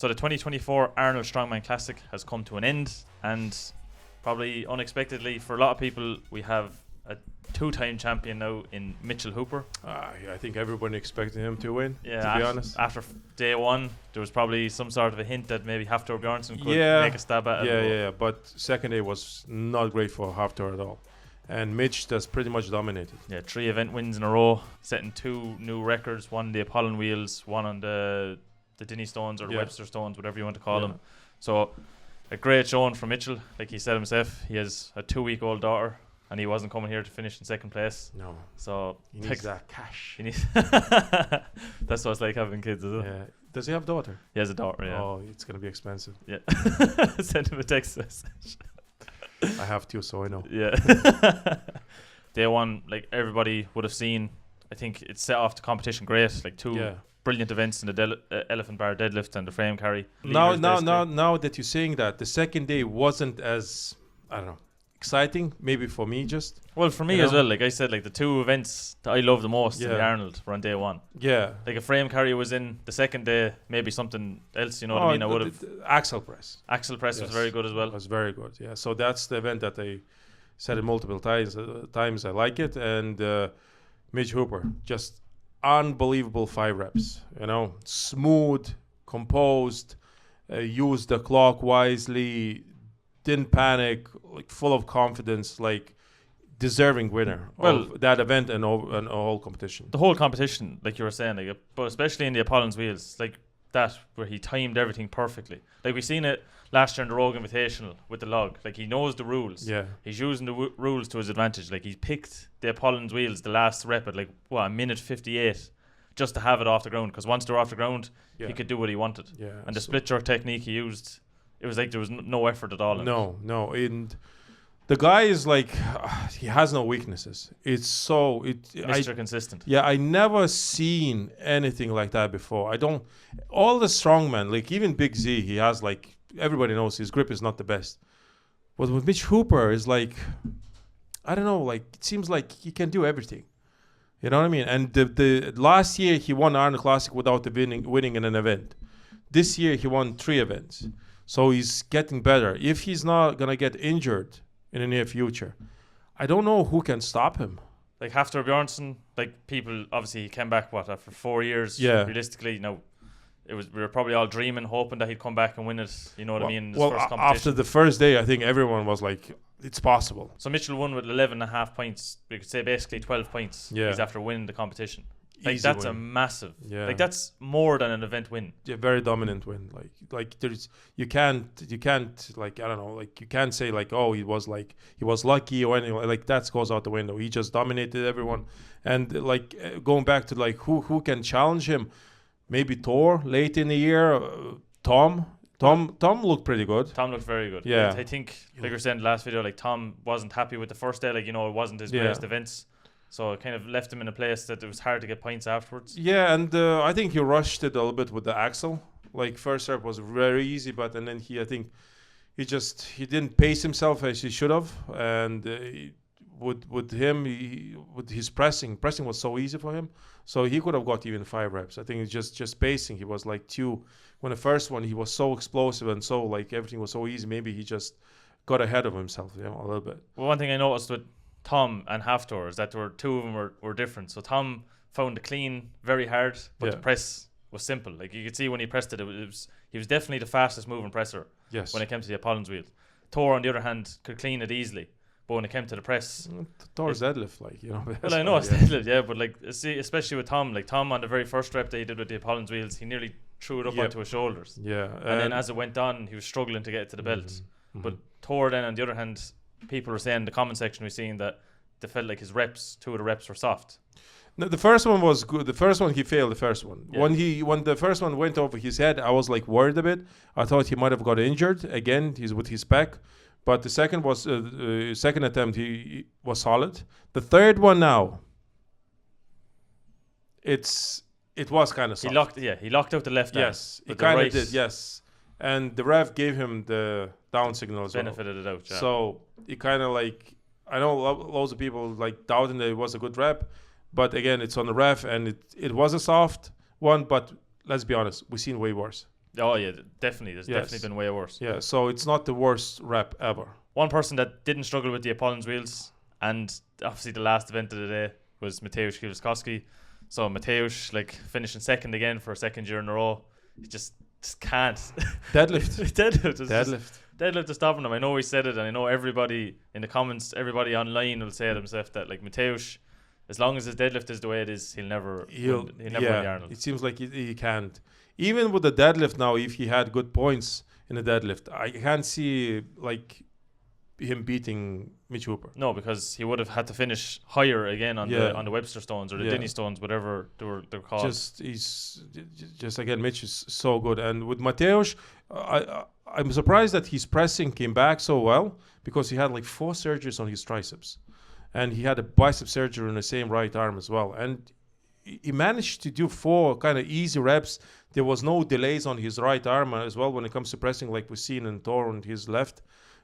So the 2024 Arnold Strongman Classic has come to an end, and probably unexpectedly for a lot of people, we have a two-time champion now in Mitchell Hooper. I think everyone expected him to win, to be honest. After day one, there was probably some sort of a hint that maybe Thor Bjornsson could make a stab at it. Yeah, but second day was not great for Thor at all. And Mitch just pretty much dominated. Yeah, 3 event wins in a row, setting 2 new records, one on the Apollon wheels, one on the Dinny Stones or the Webster Stones, whatever you want to call them. So a great showing from Mitchell. Like he said himself, he has a 2-week-old daughter, and he wasn't coming here to finish in second place. No. So he needs that cash. That's what it's like having kids, is it? Yeah. Does he have a daughter? He has a daughter, yeah. Oh, it's going to be expensive. Yeah. Send him a text message. I have to, so I know. Yeah. Day one, like everybody would have seen, I think it set off the competition great. Like 2 brilliant events in the elephant bar deadlift and the frame carry. Now that you're saying that, the second day wasn't as, I don't know, exciting, maybe for me just. Well, for me as well, like I said, like the 2 events that I love the most in the Arnold were on day one. Yeah. Like a frame carry was in the second day, maybe something else, you know what I mean? I would have. Axle press. Axle press was very good as well. It was very good, yeah. So that's the event that I said it multiple times. I like it. And Mitch Hooper, just unbelievable 5 reps, smooth, composed, used the clock wisely, didn't panic, like full of confidence, like deserving winner of that event and a whole competition. The whole competition, like you were saying, like, but especially in the Apollon's wheels, like that where he timed everything perfectly. Like we seen it last year in the Rogue Invitational with the log. Like he knows the rules. Yeah. He's using the rules to his advantage. Like he picked the Apollon's wheels the last rep at like a minute 58 just to have it off the ground, because once they're off the ground, he could do what he wanted. Yeah. And the split jerk technique he used, it was like there was no effort at all. No. And the guy is like, he has no weaknesses. It's so Mr. Consistent. Yeah, I never seen anything like that before. All the strongmen, like even Big Z, he has like, everybody knows his grip is not the best. But with Mitch Hooper is like, I don't know, like it seems like he can do everything. You know what I mean? And the last year he won Arnold Classic without winning in an event. This year he won 3 events. So he's getting better. If he's not going to get injured in the near future, I don't know who can stop him. Like Thor Bjornsson, like people, obviously he came back, after 4 years? Yeah. Realistically, we were probably all dreaming, hoping that he'd come back and win it, you know what I mean, in his first competition. After the first day, I think everyone was like, it's possible. So Mitchell won with 11.5 points. We could say basically 12 points. Yeah. He's after winning the competition. Like Easy that's win. a massive. Yeah. Like that's more than an event win. Yeah, very dominant win. Like there's you can't like I don't know, like you can't say like, oh, he was lucky or anything like that. Goes out the window. He just dominated everyone. And like going back to like who can challenge him? Maybe Thor late in the year. Tom looked pretty good. Tom looked very good. Yeah. I think like we were saying in the last video, like Tom wasn't happy with the first day. Like it wasn't his greatest events. So it kind of left him in a place that it was hard to get points afterwards. Yeah, and I think he rushed it a little bit with the axle. Like first rep was very easy, but and then he didn't pace himself as he should have. And with his pressing was so easy for him. So he could have got even 5 reps. I think it's just pacing. He was like 2. When the first one he was so explosive and so like everything was so easy. Maybe he just got ahead of himself, a little bit. Well, one thing I noticed with Tom and Thor is that there were 2 of them were different. So Tom found the clean very hard, but the press was simple. Like you could see when he pressed it, he was definitely the fastest moving presser. Yes. When it came to the Apollon's wheel. Thor, on the other hand, could clean it easily, but when it came to the press, Thor's deadlift, Well, I know it's deadlift, but like especially with Tom, like Tom on the very first rep that he did with the Apollon's wheels, he nearly threw it up onto his shoulders. Yeah. And then as it went on, he was struggling to get it to the belt. Mm-hmm. But Thor, then on the other hand, people were saying in the comment section we've seen that they felt like his reps, 2 of the reps were soft. No, the first one was good. The first one he failed. The first one, Yeah. when the first one went over his head, I was like worried a bit. I thought he might have got injured again. He's with his back, but the second was second attempt. He was solid. The third one now, it was kind of soft. He locked out the left arm. Yes, he kind of did. Yes, and the ref gave him the down signal as well. Benefited it out. Yeah. So he kind of like, I know loads of people like doubting that it was a good rep. But again, it's on the ref, and it was a soft one. But let's be honest, we've seen way worse. Oh yeah, definitely. There's definitely been way worse. Yeah, so it's not the worst rep ever. One person that didn't struggle with the Apollon's wheels, and obviously the last event of the day, was Mateusz Kieliszkowski. So Mateusz, like, finishing second again for a second year in a row. He just can't. Deadlift. Deadlift is stopping him. I know he said it, and I know everybody in the comments, everybody online will say to himself that, like, Mateusz, as long as his deadlift is the way it is, he'll never win the Arnold. It seems like he can't. Even with the deadlift now, if he had good points in the deadlift, I can't see like him beating Mitch Hooper. No, because he would have had to finish higher again on the Webster stones or the Denny stones, whatever they're called. Just again, Mitch is so good, and with Mateusz, I'm surprised that his pressing came back so well, because he had like 4 surgeries on his triceps, and he had a bicep surgery in the same right arm as well, and he managed to do 4 kind of easy reps. There was no delays on his right arm as well when it comes to pressing, like we've seen in Thor on his left.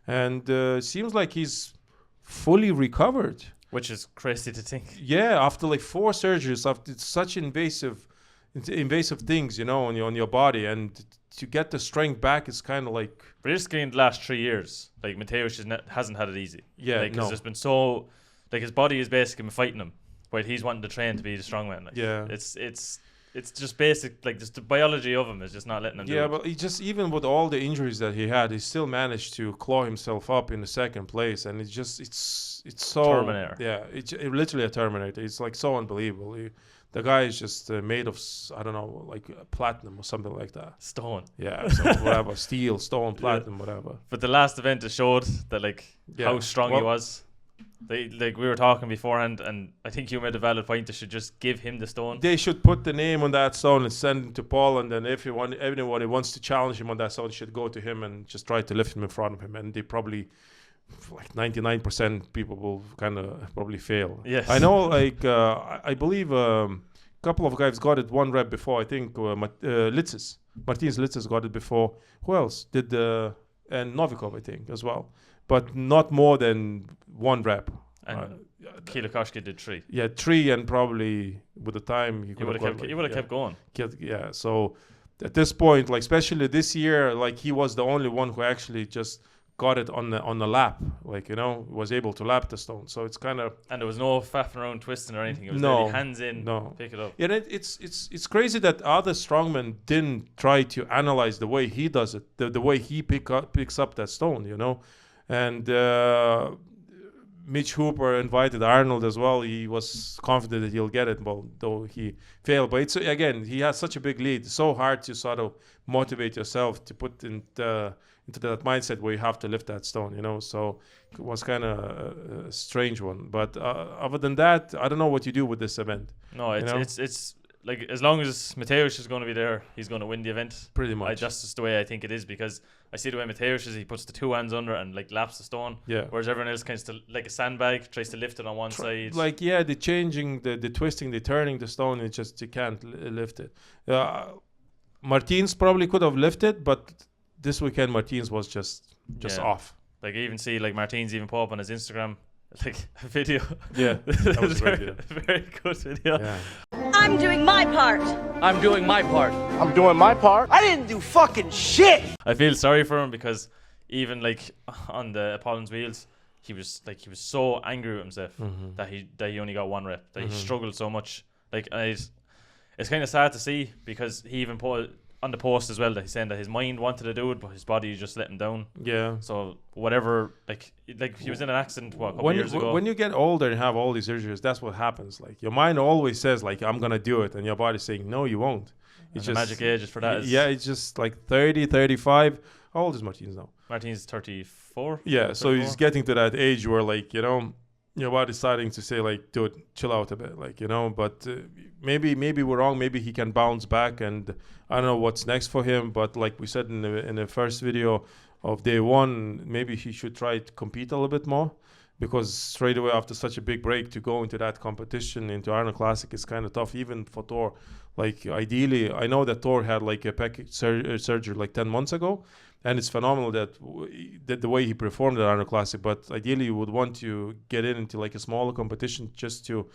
And seems like he's fully recovered. Which is crazy to think. Yeah, after like 4 surgeries, after such invasive things, you know, on your body. And to get the strength back is kind of like... Realistically, in the last 3 years, like, Mateusz hasn't had it easy. Yeah, like, no. There's been so... Like, his body is basically been fighting him. But he's wanting to train to be the strongman. Like, yeah. It's just basic, like, just the biology of him is just not letting him do it. Yeah, but he just, even with all the injuries that he had, he still managed to claw himself up in the second place, and it's so... Terminator. Yeah, it's literally a Terminator. It's like so unbelievable. The guy is just made of, I don't know, like platinum or something like that. Stone. Yeah, whatever. Steel, stone, platinum, whatever. But the last event it showed that, like, how strong he was. Like we were talking beforehand, and I think you made a valid point. They should just give him the stone. They should put the name on that stone and send it to Paul, and then if anybody wants to challenge him on that stone, should go to him and just try to lift him in front of him. And they probably, like 99% people will kind of probably fail. Yes, I know. Like I believe a couple of guys got it 1 rep before. I think Licis, Martins Licis got it before. Who else did? And Novikov, I think, as well. But not more than 1 rep. And Kieliszkowski did 3. Yeah, 3, and probably with the time he would have kept going. Yeah, so at this point, like especially this year, like he was the only one who actually just got it on the lap, like, you know, was able to lap the stone. So it's kind of, and there was no faffing around, twisting or anything. It was really hands in, pick it up. Yeah, it's crazy that other strongmen didn't try to analyze the way he does it, the way he picks up that stone, you know. And Mitch Hooper invited Arnold as well. He was confident that he'll get it, well, though he failed. But it's, again, he has such a big lead. It's so hard to sort of motivate yourself to put into that mindset where you have to lift that stone, you know. So it was kind of a strange one. But other than that, I don't know what you do with this event. No, it's like, as long as Mateusz is going to be there, he's going to win the event. Pretty much. That's just the way I think it is, because I see the way Mateusz is, he puts the 2 hands under and, like, laps the stone. Yeah. Whereas everyone else kind of, like a sandbag, tries to lift it on one side. Like, yeah, the changing, the twisting, the turning the stone, it just, you can't lift it. Martins probably could have lifted, but this weekend Martins was just off. Like, I even see, like, Martins even put up on his Instagram, like, a video. Yeah, that was a very good video. Yeah. I'm doing my part. I'm doing my part. I'm doing my part. I didn't do fucking shit. I feel sorry for him, because even, like, on the Apollon's wheels, he was so angry with himself that he only got 1 rep, that he struggled so much. Like, it's kind of sad to see, because he even put on the post as well that he's saying that his mind wanted to do it, but his body just let him down. Yeah. So whatever, like he was in an accident a couple years ago. When you get older and have all these injuries, that's what happens. Like, your mind always says, like, I'm gonna do it, and your body's saying, no, you won't. It's just, the magic age for that. It's just like 30, 35. How old is Martins now? Martins 34. Yeah, so he's getting to that age where, like, you know, your body's starting to say, like, dude, chill out a bit, like, you know. But maybe we're wrong. Maybe he can bounce back, and I don't know what's next for him. But like we said in the first video of day 1, maybe he should try to compete a little bit more, because straight away after such a big break to go into that competition, into Arnold Classic, is kind of tough, even for Thor. Like, ideally, I know that Thor had like a package surgery like 10 months ago, and it's phenomenal that the way he performed at Arnold Classic. But ideally, you would want to get into like a smaller competition just to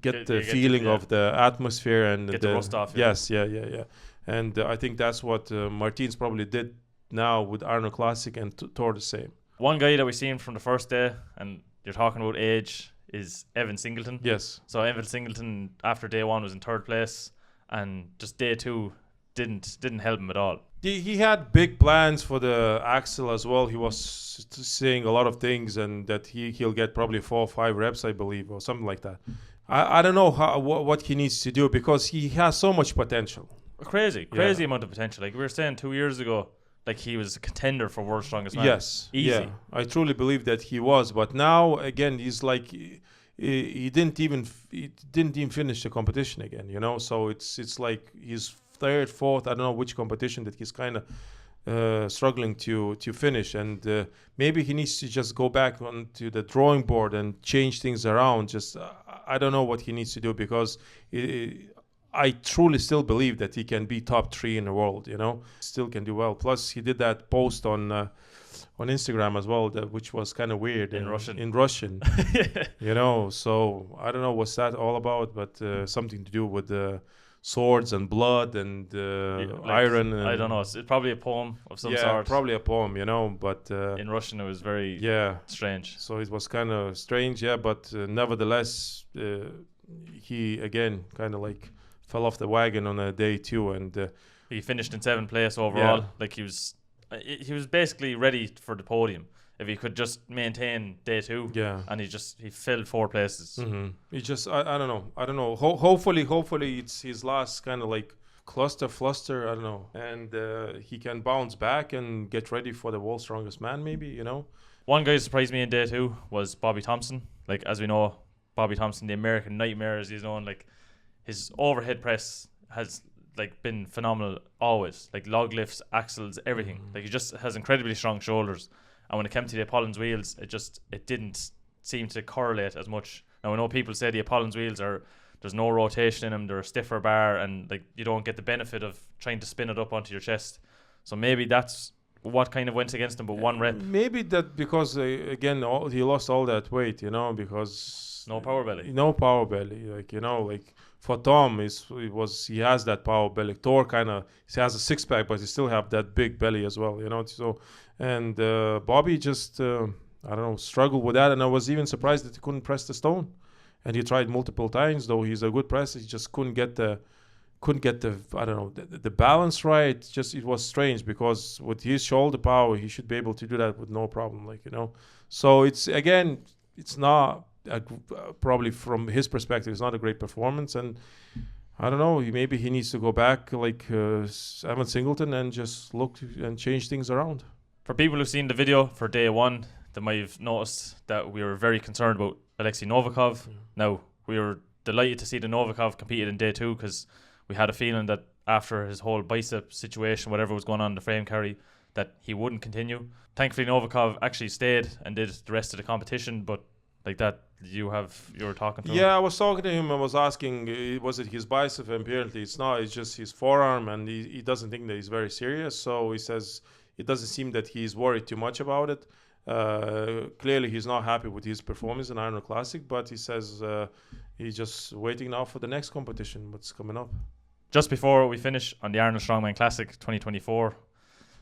get the feeling of the atmosphere and get the rust off. Yes, yeah. And I think that's what Martins probably did now with Arnold Classic, and Thor the same. One guy that we've seen from the first day, and you're talking about age, is Evan Singleton. Yes. So Evan Singleton after day 1 was in 3rd place, and just day 2 didn't help him at all. He had big plans for the axle as well. He was saying a lot of things, and that he'll get probably 4 or 5 reps, I believe, or something like that. I don't know what he needs to do, because he has so much potential. Crazy amount of potential. Like we were saying 2 years ago, like he was a contender for World's Strongest Man. Yes, easy. Yeah, I truly believe that he was. But now again, he's like he didn't even finish the competition again. You know, so it's like he's 3rd, 4th. I don't know which competition that he's kind of struggling to finish, and maybe he needs to just go back onto the drawing board and change things around. Just I don't know what he needs to do, because I truly still believe that he can be top 3 in the world, you know, still can do well. Plus, he did that post on Instagram as well, which was kind of weird. In Russian. In Russian, you know, so I don't know what's that all about, but something to do with swords and blood and iron. And I don't know. It's probably a poem of some sort. Yeah, probably a poem, you know, but... in Russian, it was very strange. So it was kind of strange, but nevertheless, he, again, kind of like... fell off the wagon on day 2, and he finished in 7th place overall. Yeah. Like he was basically ready for the podium if he could just maintain day 2. Yeah, and he fell 4 places. Mm-hmm. He just I don't know. Hopefully it's his last kind of like fluster. I don't know, and he can bounce back and get ready for the World's Strongest Man. Maybe, you know. One guy who surprised me in day 2 was Bobby Thompson. Like, as we know, Bobby Thompson, the American Nightmare, as he's known, like. His overhead press has like been phenomenal always, like log lifts, axles, everything. Like he just has incredibly strong shoulders. And when it came to the Apollon's wheels, it didn't seem to correlate as much. Now I know people say the Apollon's wheels there's no rotation in them, they're a stiffer bar, and like you don't get the benefit of trying to spin it up onto your chest. So maybe that's what kind of went against him. But 1 rep. Maybe that because again he lost all that weight, you know, because no power belly. Like, you know, like. For Tom, he has that power belly. Thor he has a 6-pack, but he still have that big belly as well, you know. So, and Bobby just I don't know, struggled with that, and I was even surprised that he couldn't press the stone. And he tried multiple times, though he's a good presser. He just couldn't get the I don't know, the balance right. Just it was strange, because with his shoulder power, he should be able to do that with no problem, like, you know. So it's not. Probably from his perspective, it's not a great performance, and I don't know. Maybe he needs to go back like Evan Singleton and just look and change things around. For people who've seen the video for day 1, they might have noticed that we were very concerned about Alexei Novikov. Now we were delighted to see the Novikov competed in day 2, because we had a feeling that after his whole bicep situation, whatever was going on in the frame carry, that he wouldn't continue. Thankfully, Novikov actually stayed and did the rest of the competition, but like that. You were talking to him? Yeah, I was talking to him. I was asking, was it his bicep? Apparently it's not. It's just his forearm, and he doesn't think that he's very serious. So he says it doesn't seem that he's worried too much about it. Clearly he's not happy with his performance in Arnold Classic, but he says he's just waiting now for the next competition, what's coming up. Just before we finish on the Arnold Strongman Classic 2024,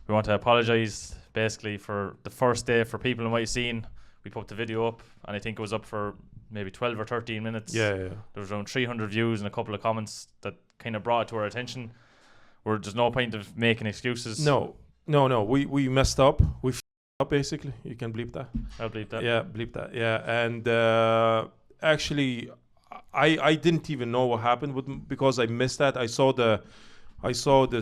we want to apologise basically for the first day. For people who might have seen, we put the video up, and I think it was up for maybe 12 or 13 minutes. Yeah. There was around 300 views and a couple of comments that kind of brought it to our attention. There's no point of making excuses. No. We messed up. We f***ed up, basically. You can bleep that. I'll bleep that. Yeah, bleep that. Yeah, and actually, I didn't even know what happened because I missed that. I saw the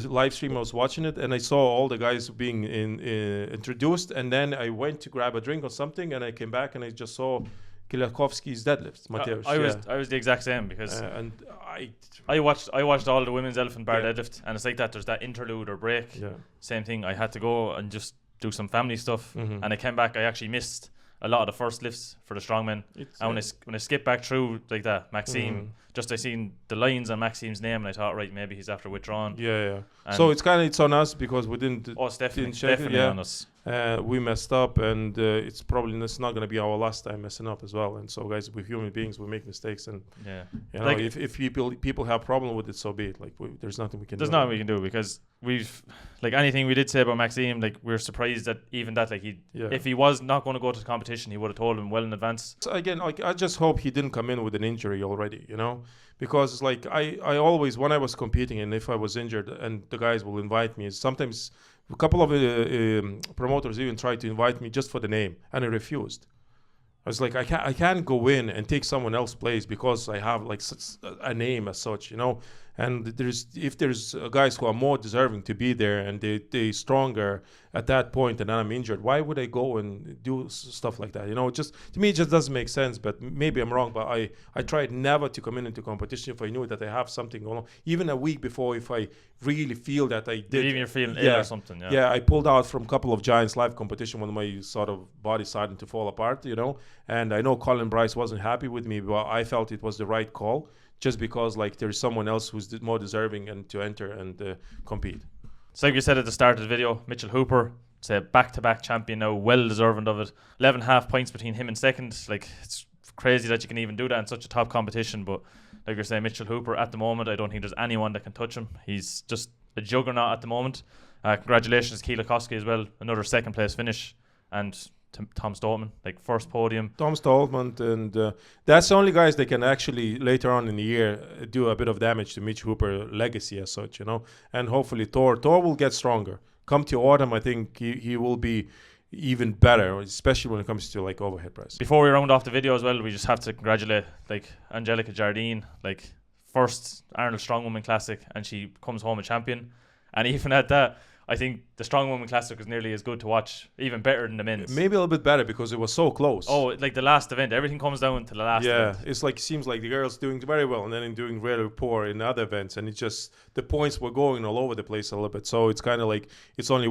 live stream. I was watching it, and I saw all the guys being introduced, and then I went to grab a drink or something, and I came back and I just saw Kieliszkowski's deadlifts. Mateusz. I was the exact same, because and I watched all the women's elephant bar deadlift, and it's like that. There's that interlude or break. Yeah. Same thing. I had to go and just do some family stuff, and I came back. I actually missed a lot of the first lifts for the strongmen. And when I skipped back through like that, Maxime, just I seen the lines on Maxime's name, and I thought, right, maybe he's after withdrawing. Yeah. So it's on us because we didn't. Oh, it's definitely on us. We messed up, and it's not going to be our last time messing up as well. And so, guys, we're human beings. We make mistakes, and you know, like, if people have problem with it, so be it. Like, there's nothing we can. There's nothing we can do, because we've, like, anything we did say about Maxime, like, we're surprised that even that, like, if he was not going to go to the competition, he would have told him well in advance. So again, like, I just hope he didn't come in with an injury already, you know, because like I always, when I was competing, and if I was injured, and the guys will invite me, sometimes a couple of promoters even tried to invite me just for the name, and I refused. I was like, I can't go in and take someone else's place because I have like a name as such, you know. And if there's guys who are more deserving to be there, and they stronger at that point, and then I'm injured, why would I go and do stuff like that? You know, just to me, it just doesn't make sense. But maybe I'm wrong. But I tried never to come into competition if I knew that I have something going on. Even a week before, if I really feel that I did, even you're feeling ill or something. Yeah, I pulled out from a couple of Giants live competition when my sort of body starting to fall apart, you know. And I know Colin Bryce wasn't happy with me, but I felt it was the right call, just because like there's someone else who's more deserving and to enter and compete. So like we said at the start of the video, Mitchell Hooper, it's a back-to-back champion now, well deserving of it. 11.5 points between him and second. Like, it's crazy that you can even do that in such a top competition. But like you're saying, Mitchell Hooper at the moment, I don't think there's anyone that can touch him. He's just a juggernaut at the moment. Congratulations Kieliszkowski as well, another second place finish, and Tom Stoltman, like first podium. Tom Stoltman, and that's the only guys that can actually later on in the year do a bit of damage to Mitch Hooper legacy as such, you know. And hopefully Thor will get stronger. Come to autumn, I think he will be even better, especially when it comes to like overhead press. Before we round off the video as well, we just have to congratulate like Angelica Jardine, like first Arnold Strongwoman Classic, and she comes home a champion. And even at that, I think the Strongwoman Classic was nearly as good to watch, even better than the men's. Maybe a little bit better because it was so close. Oh, like the last event, everything comes down to the last event. Yeah, it's like, seems like the girls doing very well and then doing really poor in other events, and it's just the points were going all over the place a little bit. So it's kind of like, it's only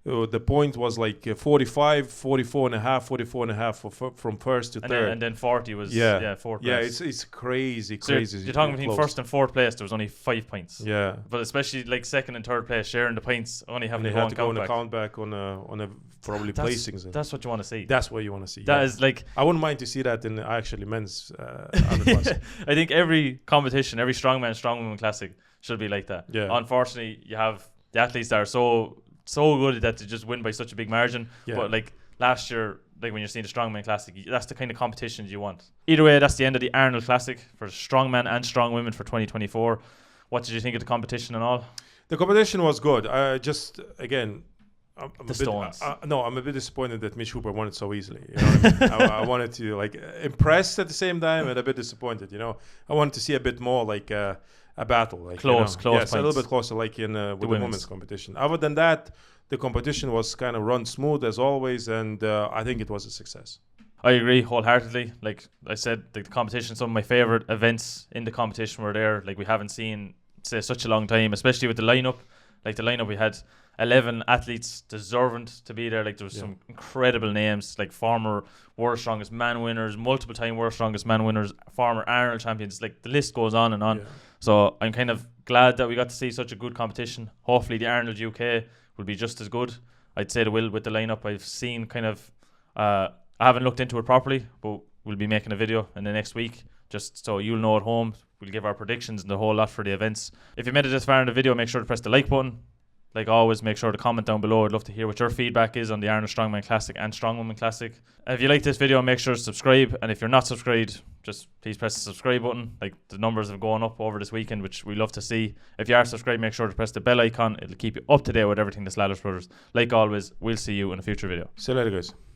the point was like 45, 44 and a half from first to third. And then 40 was fourth place. Yeah, it's crazy. So you're talking between first and fourth place, there was only 5 points. Yeah. But especially like second and third place sharing the points, only having and to they had to go on count a count back on a probably placings. That's what you want to see. That's what you want to see. That is like, I wouldn't mind to see that in actually men's I think every competition, every Strongwoman Classic should be like that. Yeah. Unfortunately, you have the athletes that are so good that they just win by such a big margin. Yeah. But like last year, like when you're seeing the Strongman Classic, that's the kind of competitions you want. Either way, that's the end of the Arnold Classic for Strongman and Strongwomen for 2024. What did you think of the competition and all? The competition was good. I just, again, I'm a bit disappointed that Mitch Hooper won it so easily. You know what I mean? I wanted to like impress at the same time, and a bit disappointed. You know, I wanted to see a bit more like a battle, like close. Yes, a little bit closer, like in with the women's competition. Other than that, the competition was kind of run smooth as always, and I think it was a success. I agree wholeheartedly. Like I said, the competition, some of my favorite events in the competition were there. Like we haven't seen, say, such a long time, especially with the lineup. Like the lineup, we had 11 athletes deserving to be there. Like there was some incredible names, like former World Strongest Man winners, multiple time World Strongest Man winners, former Arnold champions. Like the list goes on and on. Yeah. So I'm kind of glad that we got to see such a good competition. Hopefully the Arnold UK will be just as good. I'd say they will with the lineup. I've seen kind of, I haven't looked into it properly, but we'll be making a video in the next week just so you'll know at home. We'll give our predictions and the whole lot for the events. If you made it this far in the video, make sure to press the like button. Like always, make sure to comment down below. I'd love to hear what your feedback is on the Arnold Strongman Classic and Strongwoman Classic. And if you like this video, make sure to subscribe. And if you're not subscribed, just please press the subscribe button. Like the numbers have gone up over this weekend, which we love to see. If you are subscribed, make sure to press the bell icon. It'll keep you up to date with everything that's Lalas Brothers. Like always, we'll see you in a future video. See you later, guys.